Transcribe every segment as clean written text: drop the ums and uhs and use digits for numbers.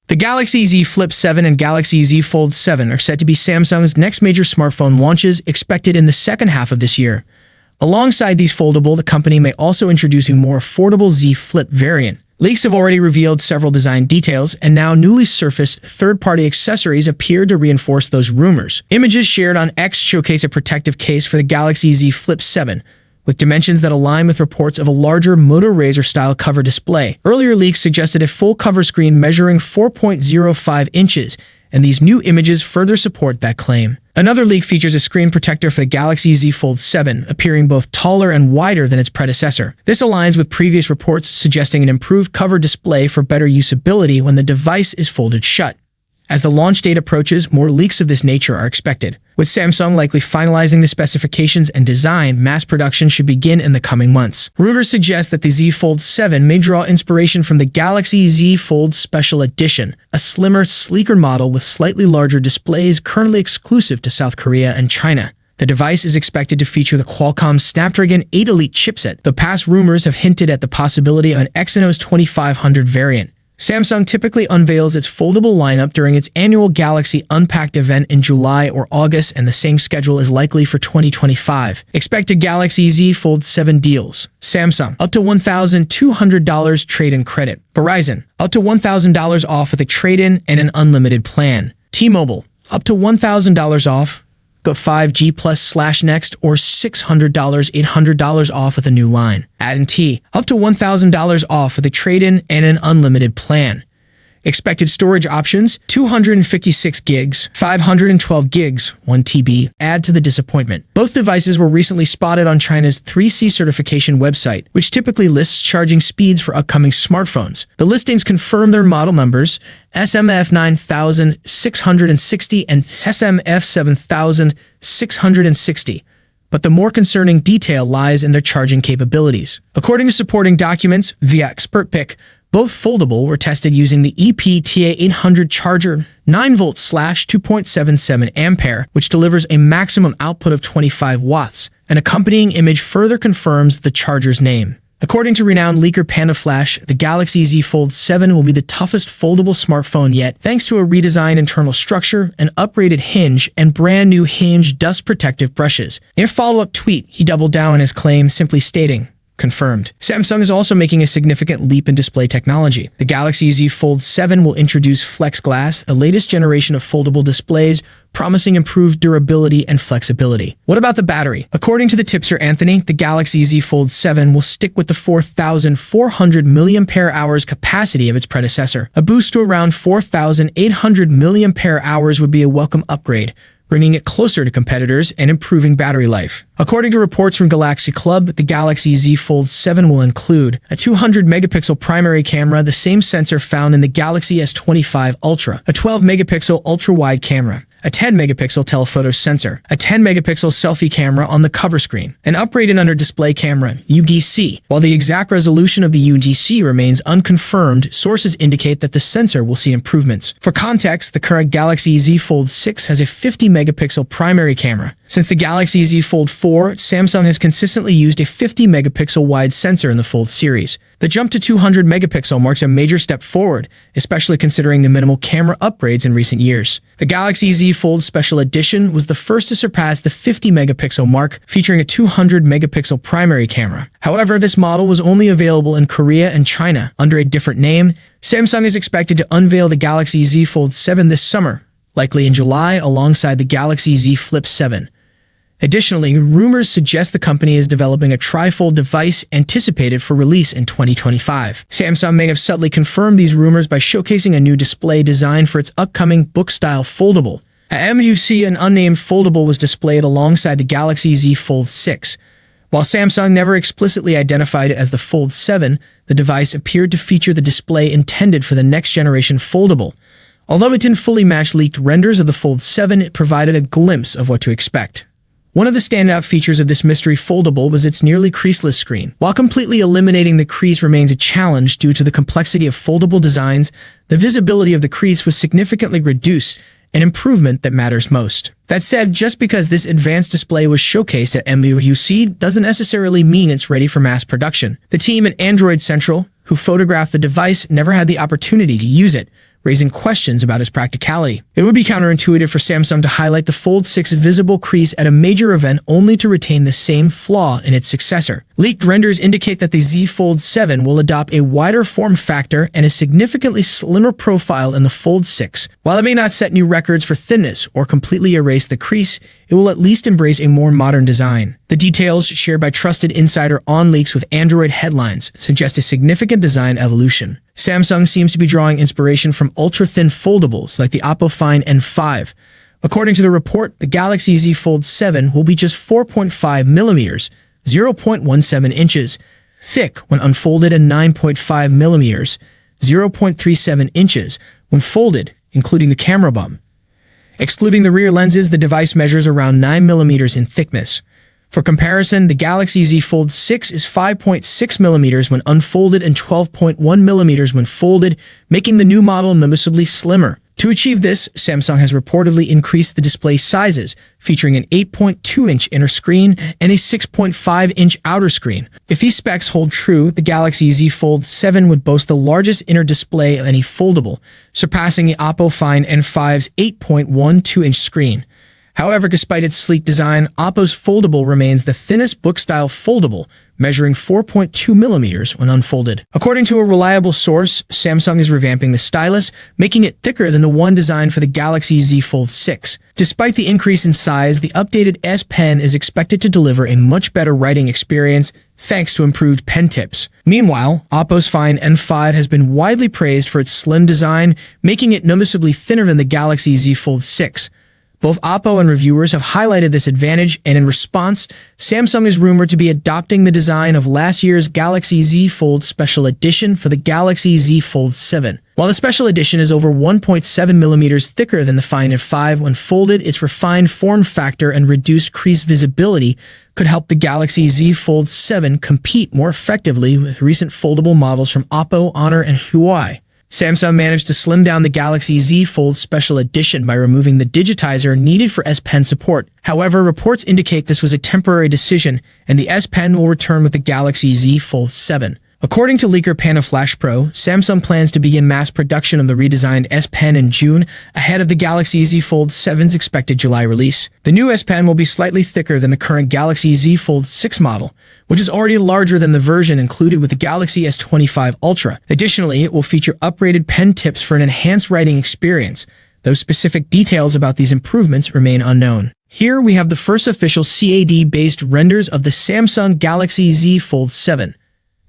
The Galaxy Z Flip 7 and Galaxy Z Fold 7 are set to be Samsung's next major smartphone launches, expected in the second half of this year. Alongside these foldable, the company may also introduce a more affordable Z Flip variant. Leaks have already revealed several design details, and now newly surfaced third-party accessories appear to reinforce those rumors. Images shared on X showcase a protective case for the Galaxy Z Flip 7, with dimensions that align with reports of a larger Moto Razr-style cover display. Earlier leaks suggested a full cover screen measuring 4.05 inches, and these new images further support that claim. Another leak features a screen protector for the Galaxy Z Fold 7, appearing both taller and wider than its predecessor. This aligns with previous reports suggesting an improved cover display for better usability when the device is folded shut. As the launch date approaches, more leaks of this nature are expected. With Samsung likely finalizing the specifications and design, mass production should begin in the coming months. Rumors suggest that the Z Fold 7 may draw inspiration from the Galaxy Z Fold Special Edition, a slimmer, sleeker model with slightly larger displays currently exclusive to South Korea and China. The device is expected to feature the Qualcomm Snapdragon 8 Elite chipset, though past rumors have hinted at the possibility of an Exynos 2500 variant. Samsung typically unveils its foldable lineup during its annual Galaxy Unpacked event in July or August, and the same schedule is likely for 2025. Expected Galaxy Z Fold 7 deals. Samsung, up to $1,200 trade-in credit. Verizon, up to $1,000 off with a trade-in and an unlimited plan. T-Mobile, up to $1,000 off. Got 5G Plus /Next or $600, $800 off with a new line. AT&T, up to $1,000 off with a trade-in and an unlimited plan. Expected storage options, 256 gigs, 512 gigs, 1 TB. Add to the disappointment. Both devices were recently spotted on China's 3C certification website, which typically lists charging speeds for upcoming smartphones. The listings confirm their model numbers, SMF 9660 and SMF 7660. But the more concerning detail lies in their charging capabilities. According to supporting documents via ExpertPick, both foldable were tested using the EPTA 800 charger, 9V/2.77 ampere, which delivers a maximum output of 25 watts. An accompanying image further confirms the charger's name. According to renowned leaker PandaFlash, the Galaxy Z Fold 7 will be the toughest foldable smartphone yet, thanks to a redesigned internal structure, an upgraded hinge, and brand new hinge dust protective brushes. In a follow-up tweet, he doubled down on his claim, simply stating, "Confirmed." Samsung is also making a significant leap in display technology. The Galaxy Z Fold 7 will introduce Flex Glass, the latest generation of foldable displays, promising improved durability and flexibility. What about the battery? According to the tipster Anthony, the Galaxy Z Fold 7 will stick with the 4,400 mAh capacity of its predecessor. A boost to around 4,800 mAh would be a welcome upgrade, bringing it closer to competitors and improving battery life. According to reports from Galaxy Club, the Galaxy Z Fold 7 will include a 200-megapixel primary camera, the same sensor found in the Galaxy S25 Ultra, a 12-megapixel ultra-wide camera, a 10-megapixel telephoto sensor, a 10-megapixel selfie camera on the cover screen, an upgraded under-display camera, UDC. While the exact resolution of the UDC remains unconfirmed, sources indicate that the sensor will see improvements. For context, the current Galaxy Z Fold 6 has a 50-megapixel primary camera. Since the Galaxy Z Fold 4, Samsung has consistently used a 50-megapixel wide sensor in the Fold series. The jump to 200 megapixel marks a major step forward, especially considering the minimal camera upgrades in recent years. The Galaxy Z Fold Special Edition was the first to surpass the 50-megapixel mark, featuring a 200-megapixel primary camera. However, this model was only available in Korea and China under a different name. Samsung is expected to unveil the Galaxy Z Fold 7 this summer, likely in July, alongside the Galaxy Z Flip 7. Additionally, rumors suggest the company is developing a Trifold device anticipated for release in 2025. Samsung may have subtly confirmed these rumors by showcasing a new display designed for its upcoming book-style foldable. At MUC, an unnamed foldable was displayed alongside the Galaxy Z Fold 6. While Samsung never explicitly identified it as the Fold 7, the device appeared to feature the display intended for the next-generation foldable. Although it didn't fully match leaked renders of the Fold 7, it provided a glimpse of what to expect. One of the standout features of this mystery foldable was its nearly creaseless screen. While completely eliminating the crease remains a challenge due to the complexity of foldable designs, the visibility of the crease was significantly reduced, an improvement that matters most. That said, just because this advanced display was showcased at MWC doesn't necessarily mean it's ready for mass production. The team at Android Central, who photographed the device, never had the opportunity to use it, raising questions about its practicality. It would be counterintuitive for Samsung to highlight the Fold 6 visible crease at a major event only to retain the same flaw in its successor. Leaked renders indicate that the Z Fold 7 will adopt a wider form factor and a significantly slimmer profile in the Fold 6. While it may not set new records for thinness or completely erase the crease, it will at least embrace a more modern design. The details shared by trusted insider OnLeaks with Android headlines suggest a significant design evolution. Samsung seems to be drawing inspiration from ultra-thin foldables like the Oppo Find N5. According to the report, the Galaxy Z Fold 7 will be just 4.5 millimeters, 0.17 inches, thick when unfolded and 9.5 millimeters, 0.37 inches when folded, including the camera bump. Excluding the rear lenses, the device measures around 9 millimeters in thickness. For comparison, the Galaxy Z Fold 6 is 5.6 millimeters when unfolded and 12.1 millimeters when folded, making the new model noticeably slimmer. To achieve this, Samsung has reportedly increased the display sizes, featuring an 8.2-inch inner screen and a 6.5-inch outer screen. If these specs hold true, the Galaxy Z Fold 7 would boast the largest inner display of any foldable, surpassing the Oppo Find N5's 8.12-inch screen. However, despite its sleek design, Oppo's foldable remains the thinnest book-style foldable, measuring 4.2 millimeters when unfolded. According to a reliable source, Samsung is revamping the stylus, making it thicker than the one designed for the Galaxy Z Fold 6. Despite the increase in size, the updated S Pen is expected to deliver a much better writing experience thanks to improved pen tips. Meanwhile, Oppo's Find N5 has been widely praised for its slim design, making it noticeably thinner than the Galaxy Z Fold 6. Both Oppo and reviewers have highlighted this advantage, and in response, Samsung is rumored to be adopting the design of last year's Galaxy Z Fold Special Edition for the Galaxy Z Fold 7. While the Special Edition is over 1.7 millimeters thicker than the Find N5 when folded, its refined form factor and reduced crease visibility could help the Galaxy Z Fold 7 compete more effectively with recent foldable models from Oppo, Honor, and Huawei. Samsung managed to slim down the Galaxy Z Fold Special Edition by removing the digitizer needed for S Pen support. However, reports indicate this was a temporary decision, and the S Pen will return with the Galaxy Z Fold 7. According to leaker Panaflash Pro, Samsung plans to begin mass production of the redesigned S Pen in June, ahead of the Galaxy Z Fold 7's expected July release. The new S Pen will be slightly thicker than the current Galaxy Z Fold 6 model, which is already larger than the version included with the Galaxy S25 Ultra. Additionally, it will feature upgraded pen tips for an enhanced writing experience, though specific details about these improvements remain unknown. Here we have the first official CAD-based renders of the Samsung Galaxy Z Fold 7.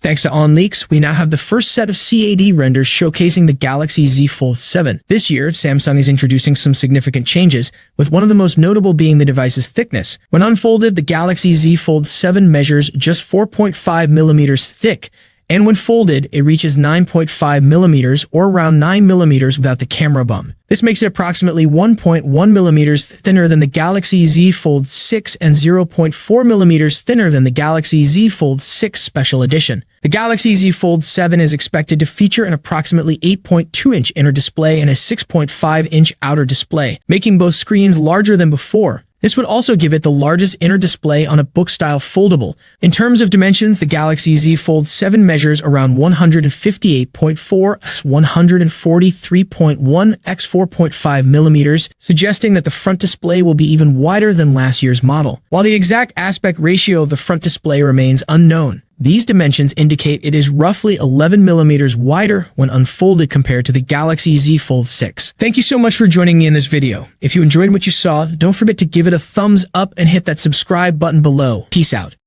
Thanks to OnLeaks, we now have the first set of CAD renders showcasing the Galaxy Z Fold 7. This year, Samsung is introducing some significant changes, with one of the most notable being the device's thickness. When unfolded, the Galaxy Z Fold 7 measures just 4.5 millimeters thick, and when folded, it reaches 9.5 millimeters or around 9 millimeters without the camera bump. This makes it approximately 1.1 millimeters thinner than the Galaxy Z Fold 6 and 0.4 millimeters thinner than the Galaxy Z Fold 6 Special Edition. The Galaxy Z Fold 7 is expected to feature an approximately 8.2-inch inner display and a 6.5-inch outer display, making both screens larger than before. This would also give it the largest inner display on a book-style foldable. In terms of dimensions, the Galaxy Z Fold 7 measures around 158.4 x 143.1 x 4.5 millimeters, suggesting that the front display will be even wider than last year's model. While the exact aspect ratio of the front display remains unknown, these dimensions indicate it is roughly 11 millimeters wider when unfolded compared to the Galaxy Z Fold 6. Thank you so much for joining me in this video. If you enjoyed what you saw, don't forget to give it a thumbs up and hit that subscribe button below. Peace out.